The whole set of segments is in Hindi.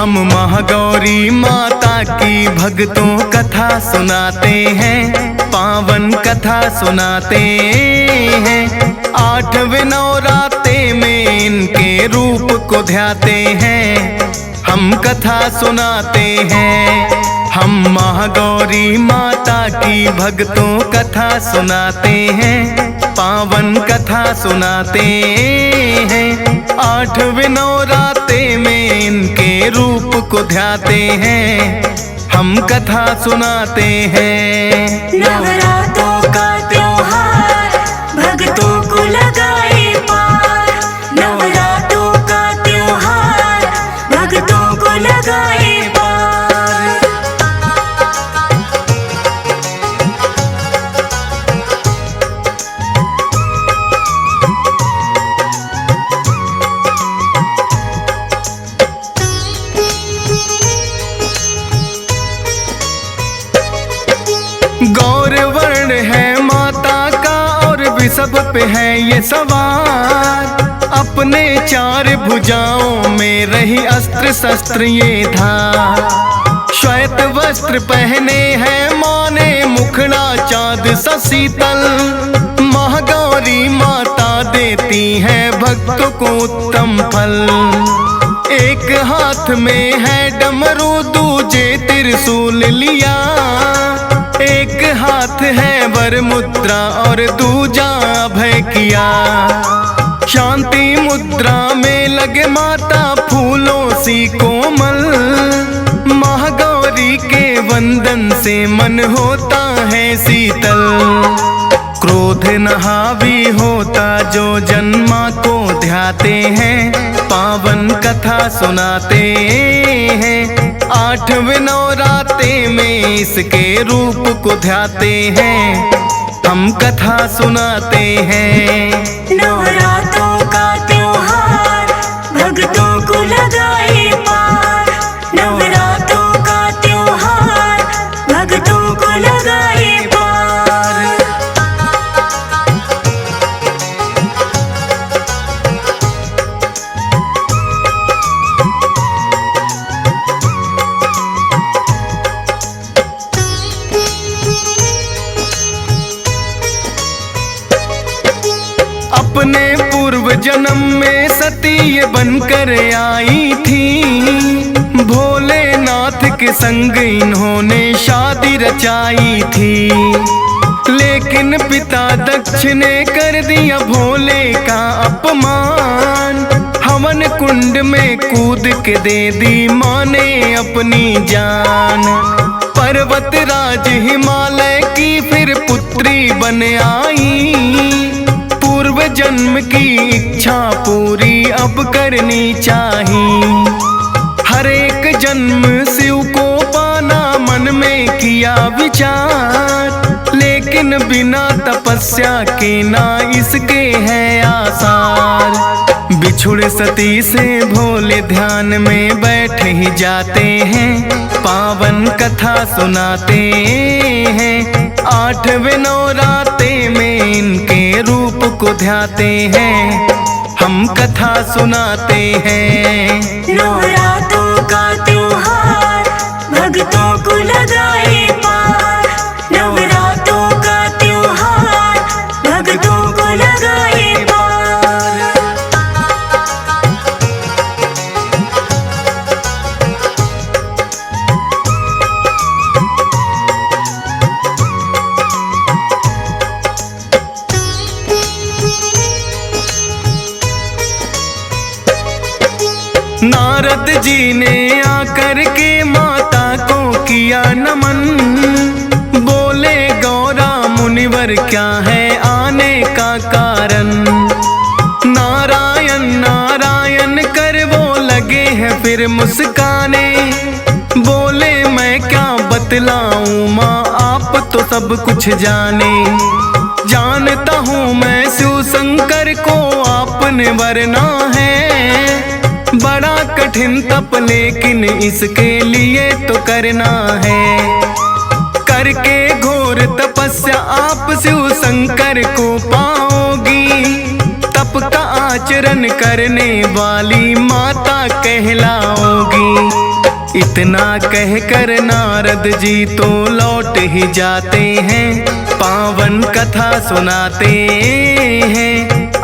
हम महागौरी माता की भक्तों कथा सुनाते हैं, पावन कथा सुनाते हैं। 8वें नवरात्रे में इनके रूप को ध्याते हैं, हम कथा सुनाते हैं। हम महागौरी माता की भक्तों कथा सुनाते हैं, पावन कथा सुनाते हैं। 8वें नवरात्रे में इनके रूप को ध्याते हैं, हम कथा सुनाते हैं। नवरात्रों का त्योहार भक्तों को लगाए पार, नवरात्रों का त्योहार भक्तों को लगाए पार। गौर वर्ण है माता का और सब पे है ये सवार, अपने 4 भुजाओं में रही अस्त्र शस्त्र ये धार। श्वेत वस्त्र पहने हैं माँ ने, मुखड़ा चाँद सा शीतल। महागौरी माता देती है भक्तों को उत्तम फल। एक हाथ में है डमरू, दूजे त्रिशूल लिया। एक हाथ है वर मुद्रा और दूजा अभय किया। शांति मुद्रा में लगे माता फूलों सी कोमल। महागौरी के वंदन से मन होता है शीतल। क्रोध न हावी होता जो जन्मा को ध्याते हैं, पावन कथा सुनाते हैं। 8वें नवरात्रे में इसके रूप को ध्याते हैं, हम कथा सुनाते हैं। नवरात्रों का त्योहार भक्तों को लगाए पार, नवरात्रों का त्योहार भक्तों को लगाए पार। अपने पूर्व जन्म में सती ये बनकर आई थी। भोलेनाथ के संग इन्होंने शादी रचाई थी। लेकिन पिता दक्ष ने कर दिया भोले का अपमान। हवन कुंड में कूद के दे दी माँ ने अपनी जान। पर्वत राज हिमालय की फिर पुत्री बन आई। पूर्व जन्म की इच्छा पूरी अब करनी चाहिए। हर एक जन्म शिव को पाना मन में किया विचार। लेकिन बिना तपस्या के ना इसके है आसार। बिछुड़ सती से भोले ध्यान में बैठ ही जाते हैं, पावन कथा सुनाते हैं। 8वें नवरात्रे में इनके रूप को ध्याते हैं, हम कथा सुनाते हैं। नवरात्रों का त्योहार भक्तों को लगाए पार, नवरात्रों का त्योहार भक्तों को लगाए पार। नारद जी ने आकर के माता को किया नमन। बोले गौरा मुनिवर क्या है आने का कारण। नारायण नारायण कर वो लगे हैं फिर मुस्काने। बोले मैं क्या बतलाऊं माँ, आप तो सब कुछ जाने। जानता हूँ मैं शिव शंकर को आपने वरना है। बड़ा कठिन तप लेकिन इसके लिए तो करना है। करके घोर तपस्या आप शिव शंकर को पाओगी। तप का आचरण करने वाली माता कहलाओगी। इतना कहकर नारद जी तो लौट ही जाते हैं, पावन कथा सुनाते हैं।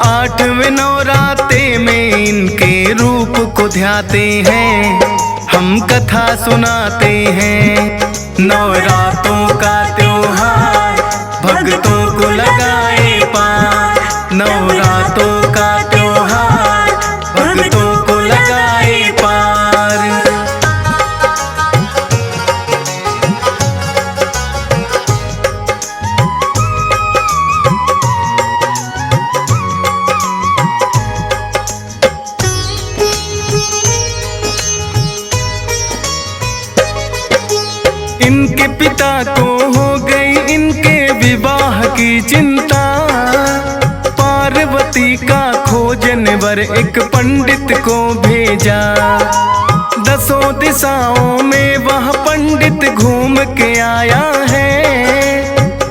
8वें नवराते में इनके रूप को ध्याते हैं, हम कथा सुनाते हैं। नवरातों का त्योहार भक्तों को लगाए पार, नवरातों का त्योहार भक्तों को लगाए पार। इनके पिता को हो गई इनके विवाह की चिंता, पार्वती का खोजने वर एक पंडित को भेजा। 10 दिशाओं में वह पंडित घूम के आया है,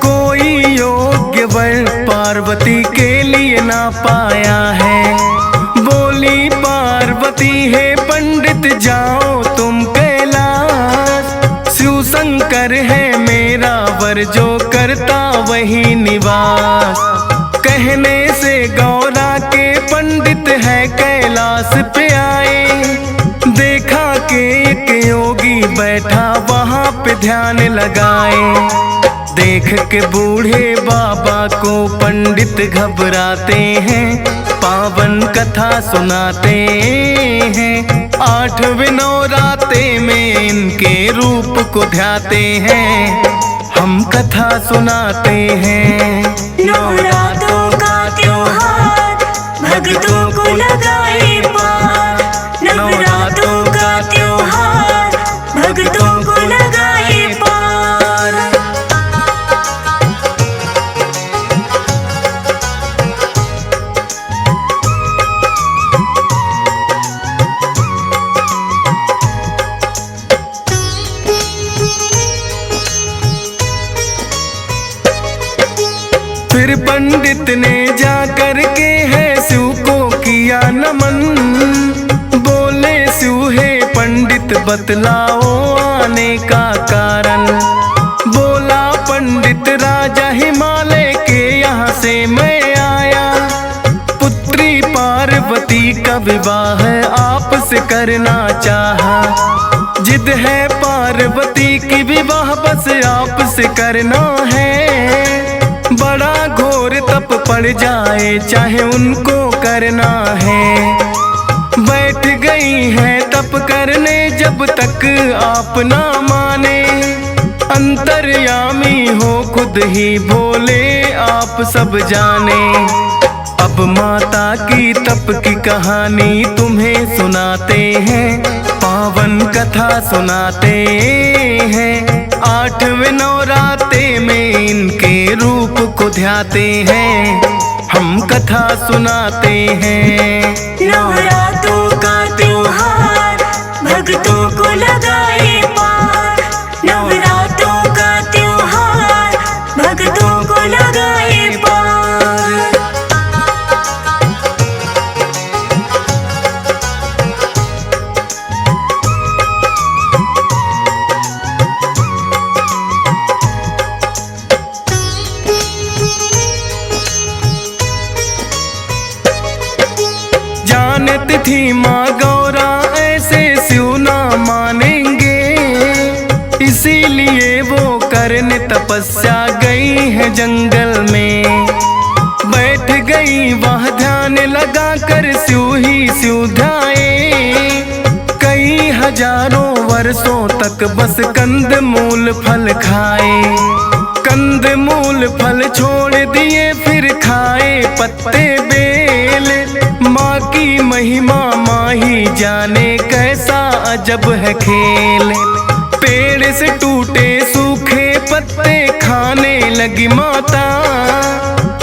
कोई योग्य वर पार्वती के लिए ना पाया है। बोली पार्वती है पंडित जाओ तुम कैलाश, शिव शंकर है मेरा वर जो करता वही निवास। कहने से गौरा के पंडित है कैलाश पे आए, देखा के एक योगी बैठा वहाँ पे ध्यान लगाए। देख के बूढ़े बाबा को पंडित घबराते हैं, पावन कथा सुनाते हैं। 8वें नवराते में इनके रूप को ध्याते हैं, हम कथा सुनाते हैं। नवरातों का त्योहार भक्तों को लगाए पार, नवरातों का त्योहार भक्तों को लगाए पार। फिर पंडित ने जा कर के है शिव को किया नमन, बोले शिव है पंडित बतलाओ आने का कारण। बोला पंडित राजा हिमालय के यहाँ से मैं आया, पुत्री पार्वती का विवाह आपसे करना चाहा। जिद है पार्वती की विवाह बस आपसे करना है, बड़ा घोर तप पड़ जाए चाहे उनको करना है। बैठ गई है तप करने जब तक आप ना माने, अंतर्यामी हो खुद ही भोले आप सब जाने। अब माता की तप की कहानी तुम्हें सुनाते हैं, पावन कथा सुनाते हैं। 8वें नवराते में इनके रूप को ध्याते हैं, हम कथा सुनाते हैं। नवरातों का त्योहार भक्तों को लगाए पार, नवरातों का त्योहार भक्तों को लगाए पार। जानती थी माँ गौरा ऐसे शिव ना मानेंगे, इसीलिए वो करने तपस्या गई है जंगल में। बैठ गई वह ध्यान लगा कर शिव ही शिव ध्याए, कई हजारों वर्षों तक बस कंद मूल फल खाए। कंद मूल फल छोड़ दिए फिर खाए पत्ते बेल, माँ की महिमा माँ ही जाने कैसा अजब है खेल। पेड़ से टूटे सूखे पत्ते खाने लगी माता,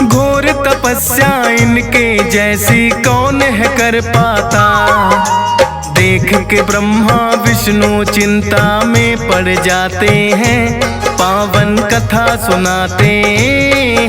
घोर तपस्या इनके जैसी कौन है कर पाता। देख के ब्रह्मा विष्णु चिंता में पड़ जाते हैं, पावन कथा सुनाते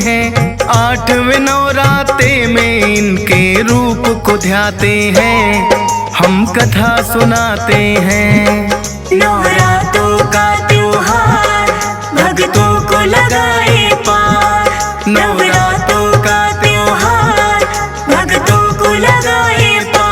हैं। 8वें नवराते में इनके रूप को ध्याते हैं, हम कथा सुनाते हैं। नवरात्रों का त्योहार भक्तों को लगाए पार। नवरात्रों का त्योहार भक्तों को लगाए पार।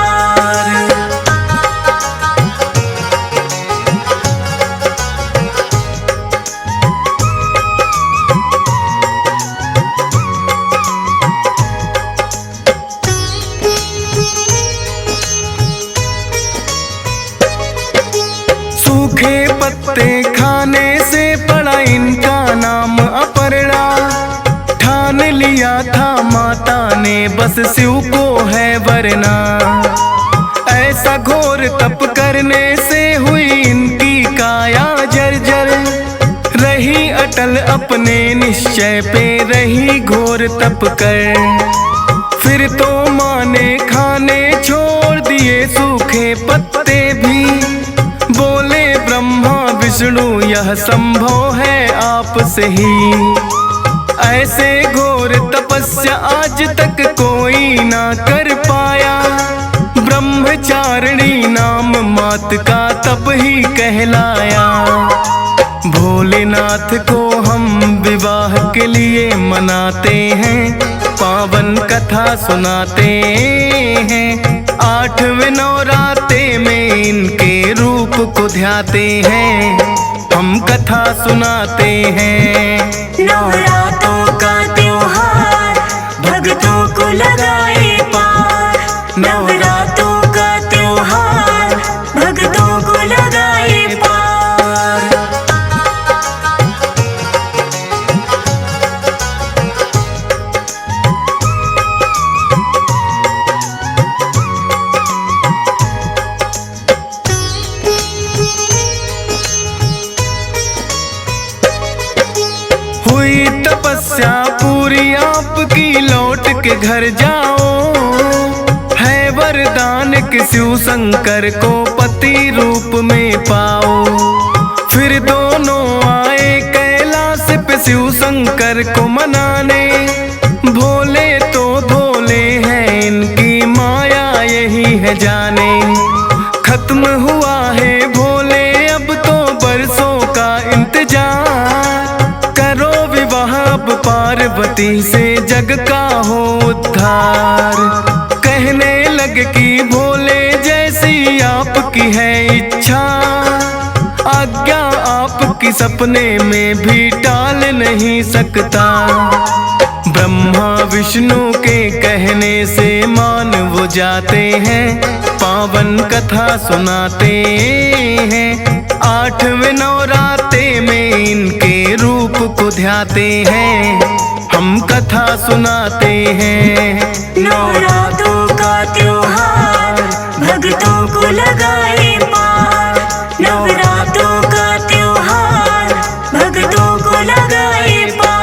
सूखे पत्ते खाने से पड़ा इनका नाम अपर्णा। ठान लिया था माता ने बस शिव को है वरना। ऐसा घोर तप करने से हुई इनकी काया जर्जर। रही अटल अपने निश्चय पे, रही घोर तप कर। फिर तो माँ ने खाने छोड़ दिए सूखे पत्ते भी। बोले ब्रह्मा विष्णु यह संभव है आपसे ही। ऐसे घोर तपस्या आज तक कोई ना कर पाया। ब्रह्मचारिणी नाम मात का तप ही कहलाया। भोलेनाथ को हम विवाह के लिए मनाते हैं, पावन कथा सुनाते हैं। 8वें नवराते में इनके रूप को ध्याते हैं, हम कथा सुनाते हैं। नवरात्रों का त्योहार भक्तों को लगाए पार। नवरात्रों का त्योहार भक्तों को लगाए पार। हुई तपस्या पूरी आपकी, लौट के घर जाओ। है वरदान कि शिव शंकर को पति रूप में पाओ। फिर दोनों आए कैलाश पे शिव शंकर को मनाने। भोले तो भोले हैं, इनकी माया यही है जाने। खत्म हुआ है भोले अब तो बरसों का इंतजार। करो विवाह अब पार्वती से, जग का हो उद्धार। कहने लग कि भोले जैसी आपकी है इच्छा। आज्ञा आपकी सपने में भी टाल नहीं सकता। ब्रह्मा विष्णु के कहने से मान वो जाते हैं, पावन कथा सुनाते हैं। 8वें नवराते में इनके रूप को ध्याते हैं, हम कथा सुनाते हैं। नवरात्रों का त्योहार भक्तों को लगाए पार। नवरात्रों का त्योहार भक्तों को लगाए पार।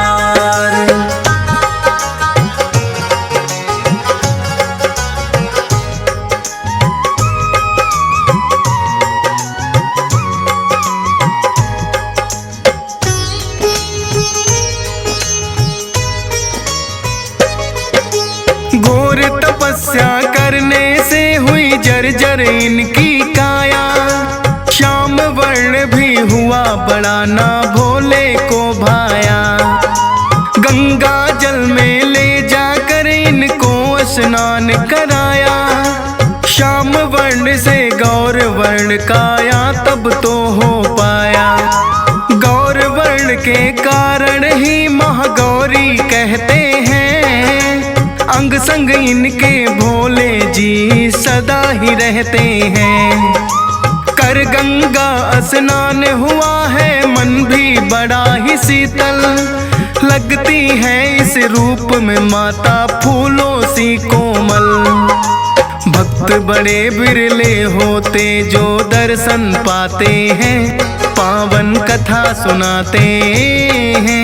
घोर तपस्या करने से हुई जर्जर इनकी काया। श्याम वर्ण भी हुआ बड़ा ना भोले को भाया। गंगा जल में ले जाकर इनको स्नान कराया। श्याम वर्ण से गौर वर्ण काया तब तो हो पाया। गौर वर्ण के कारण ही महागौरी कहते हैं। अंग संग इनके भोले जी सदा ही रहते हैं। कर गंगा स्नान हुआ है, मन भी बड़ा ही शीतल लगती है। इस रूप में माता फूलों सी कोमल। भक्त बड़े बिरले होते जो दर्शन पाते हैं, पावन कथा सुनाते हैं।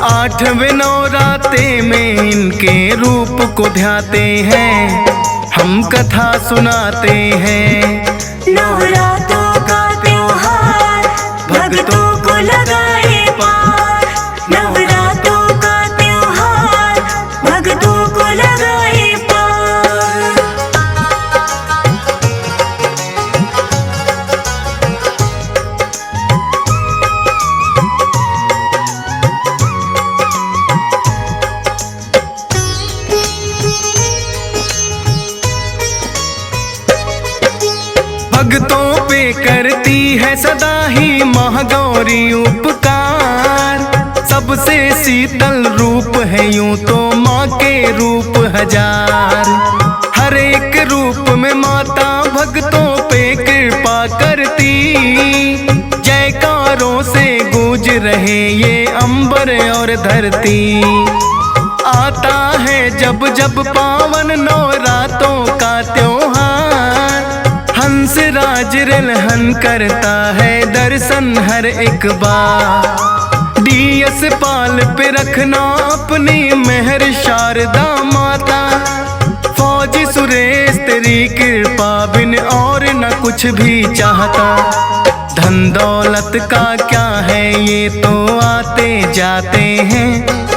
8वें नवराते में इनके रूप को ध्याते हैं, हम कथा सुनाते हैं। नवरात्रों का त्योहार भक्तों को लगाए पार। नवरात्रों का त्योहार भक्तों को लगाए पार। भक्तों पे करती है सदा ही महागौरी उपकार। सबसे शीतल रूप है यूं तो माँ के रूप हजार। हर एक रूप में माता भक्तों पे कृपा करती। जयकारों से गूंज रहे ये अंबर और धरती। आता है जब जब पावन नवरातों का त्योहार। हंस राज रिलहन करता है दर्शन हर एक बार। डीएस पाल पे रखना अपनी मेहर शारदा माता। फौजी सुरेश तेरी कृपा बिन और न कुछ भी चाहता। धन दौलत का क्या है ये तो आते जाते हैं।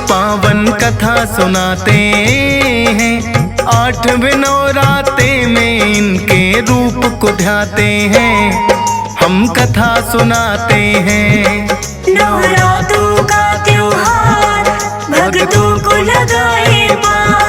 पावन कथा सुनाते हैं। 8वें नवराते में इनके रूप को ध्याते हैं। हम कथा सुनाते हैं। नवरात्रों का त्योहार भक्तों को लगाए पार।